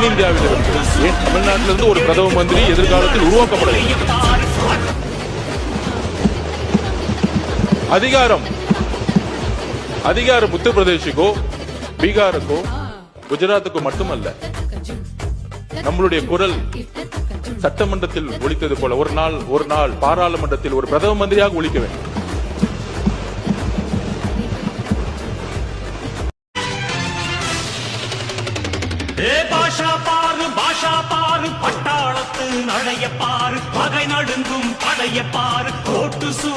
தென்னிந்தியாவிலிருந்து ஏன் தமிழ்நாட்டிலிருந்து ஒரு பிரதம மந்திரி எதிர்காலத்தில் உருவாக்கப்பட வேண்டும். அதிகாரம் உத்தரப்பிரதேசுக்கோ பீகாருக்கோ குஜராத்துக்கோ மட்டுமல்ல. நம்மளுடைய குரல் சட்டமன்றத்தில் ஒலித்தது போல ஒரு நாள் பாராளுமன்றத்தில் ஒரு பிரதம மந்திரியாக ஒலிக்க வேண்டும். பாஷா பாரு பட்டாளத்து நடைய பாரு பகை நடுங்கும் படைய பாரு கோட்டு சூ